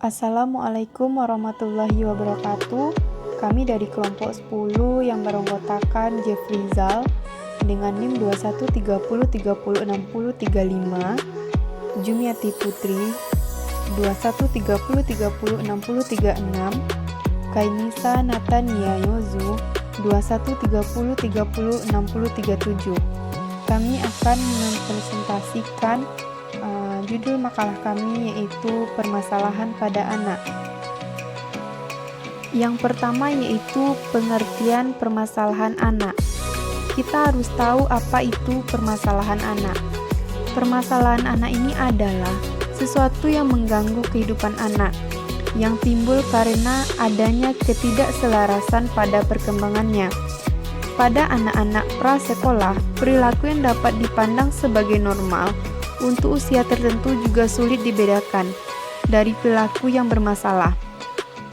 Assalamualaikum warahmatullahi wabarakatuh. Kami dari kelompok 10 yang beranggotakan Jefrizal dengan NIM 2130306035, Jumiati Putri 2130306036, Kainisa Natania Yozu 2130306037. Kami akan mempresentasikan judul makalah kami yaitu permasalahan pada anak. Yang pertama yaitu pengertian permasalahan anak. Kita harus tahu apa itu permasalahan anak. Permasalahan anak ini adalah sesuatu yang mengganggu kehidupan anak, yang timbul karena adanya ketidakselarasan pada perkembangannya. Pada anak-anak prasekolah, perilaku yang dapat dipandang sebagai normal untuk usia tertentu juga sulit dibedakan dari perilaku yang bermasalah.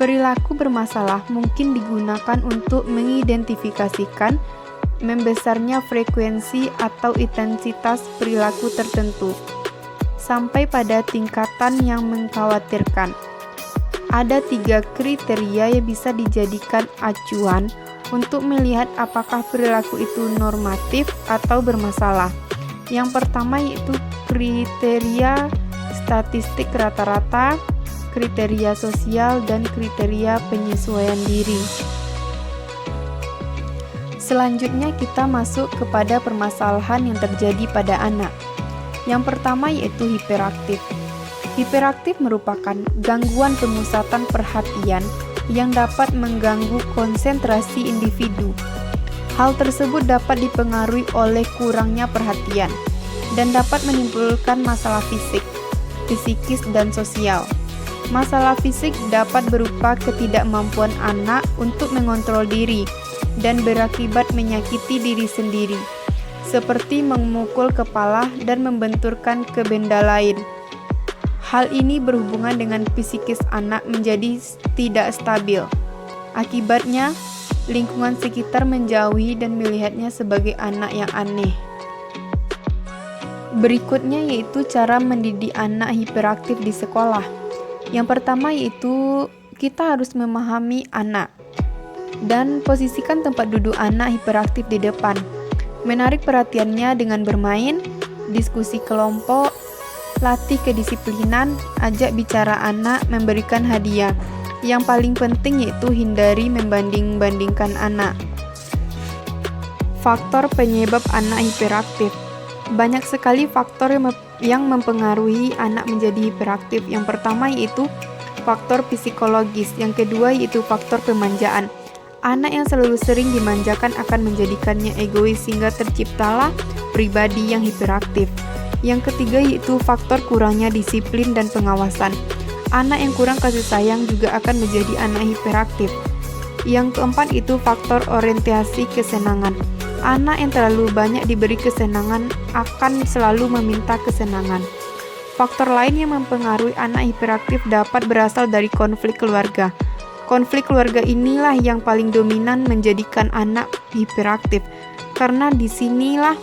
Perilaku bermasalah mungkin digunakan untuk mengidentifikasikan membesarnya frekuensi atau intensitas perilaku tertentu, sampai pada tingkatan yang mengkhawatirkan. Ada 3 kriteria yang bisa dijadikan acuan untuk melihat apakah perilaku itu normatif atau bermasalah. Yang pertama yaitu kriteria statistik rata-rata, kriteria sosial, dan kriteria penyesuaian diri. Selanjutnya kita masuk kepada permasalahan yang terjadi pada anak. Yang pertama yaitu hiperaktif. Hiperaktif merupakan gangguan pemusatan perhatian yang dapat mengganggu konsentrasi individu. Hal tersebut dapat dipengaruhi oleh kurangnya perhatian dan dapat menimbulkan masalah fisik, psikis, dan sosial. Masalah fisik dapat berupa ketidakmampuan anak untuk mengontrol diri dan berakibat menyakiti diri sendiri, seperti memukul kepala dan membenturkan ke benda lain. Hal ini berhubungan dengan psikis anak menjadi tidak stabil. Akibatnya, lingkungan sekitar menjauhi dan melihatnya sebagai anak yang aneh. Berikutnya yaitu cara mendidik anak hiperaktif di sekolah. Yang pertama yaitu kita harus memahami anak dan posisikan tempat duduk anak hiperaktif di depan. Menarik perhatiannya dengan bermain, diskusi kelompok, latih kedisiplinan, ajak bicara anak, memberikan hadiah. Yang paling penting yaitu hindari membanding-bandingkan anak. Faktor penyebab anak hiperaktif. Banyak sekali faktor yang mempengaruhi anak menjadi hiperaktif. Yang pertama yaitu faktor psikologis, yang kedua yaitu faktor pemanjaan. Anak yang selalu sering dimanjakan akan menjadikannya egois sehingga terciptalah pribadi yang hiperaktif. Yang ketiga yaitu faktor kurangnya disiplin dan pengawasan. Anak yang kurang kasih sayang juga akan menjadi anak hiperaktif. Yang keempat itu faktor orientasi kesenangan. Anak yang terlalu banyak diberi kesenangan akan selalu meminta kesenangan. Faktor lain yang mempengaruhi anak hiperaktif dapat berasal dari konflik keluarga. Konflik keluarga inilah yang paling dominan menjadikan anak hiperaktif, karena disinilah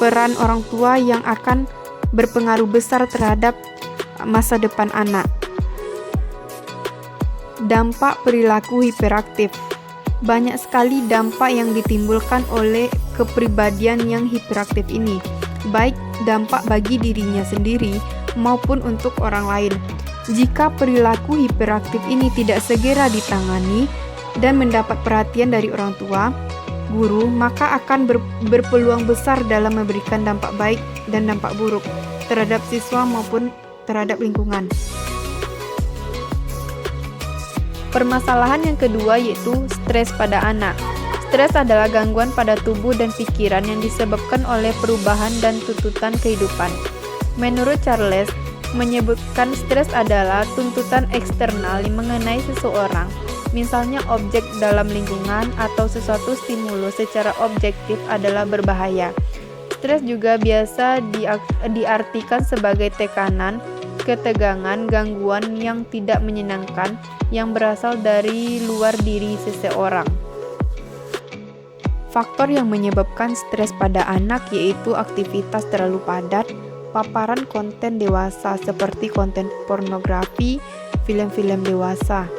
peran orang tua yang akan berpengaruh besar terhadap masa depan anak. Dampak perilaku hiperaktif. Banyak sekali dampak yang ditimbulkan oleh kepribadian yang hiperaktif ini, baik dampak bagi dirinya sendiri maupun untuk orang lain. Jika perilaku hiperaktif ini tidak segera ditangani dan mendapat perhatian dari orang tua, guru, maka akan berpeluang besar dalam memberikan dampak baik dan dampak buruk terhadap siswa maupun terhadap lingkungan. Permasalahan yang kedua yaitu stres pada anak. Stres adalah gangguan pada tubuh dan pikiran yang disebabkan oleh perubahan dan tuntutan kehidupan. Menurut Charles, menyebutkan stres adalah tuntutan eksternal yang mengenai seseorang, misalnya objek dalam lingkungan atau sesuatu stimulus secara objektif adalah berbahaya. Stres juga biasa diartikan sebagai tekanan, ketegangan, gangguan yang tidak menyenangkan yang berasal dari luar diri seseorang. Faktor yang menyebabkan stres pada anak yaitu aktivitas terlalu padat, paparan konten dewasa seperti konten pornografi, film-film dewasa,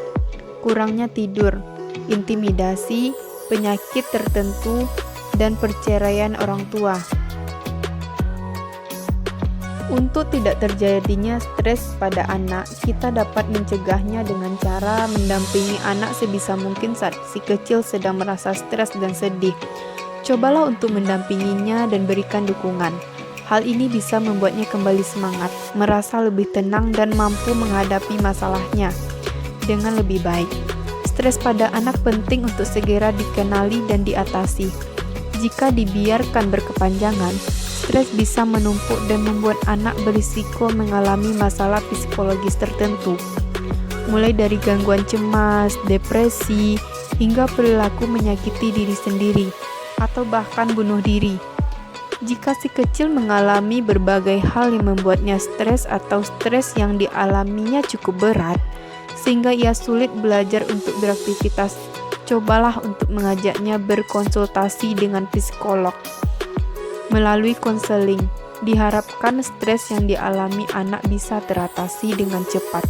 kurangnya tidur, intimidasi, penyakit tertentu, dan perceraian orang tua. Untuk tidak terjadinya stres pada anak, kita dapat mencegahnya dengan cara mendampingi anak sebisa mungkin saat si kecil sedang merasa stres dan sedih. Cobalah untuk mendampinginya dan berikan dukungan. Hal ini bisa membuatnya kembali semangat, merasa lebih tenang dan mampu menghadapi masalahnya dengan lebih baik. Stres pada anak penting untuk segera dikenali dan diatasi. Jika dibiarkan berkepanjangan, stres bisa menumpuk dan membuat anak berisiko mengalami masalah psikologis tertentu, mulai dari gangguan cemas, depresi, hingga perilaku menyakiti diri sendiri, atau bahkan bunuh diri. Jika si kecil mengalami berbagai hal yang membuatnya stres atau stres yang dialaminya cukup berat, sehingga ia sulit belajar untuk beraktivitas, cobalah untuk mengajaknya berkonsultasi dengan psikolog. Melalui konseling, diharapkan stres yang dialami anak bisa teratasi dengan cepat.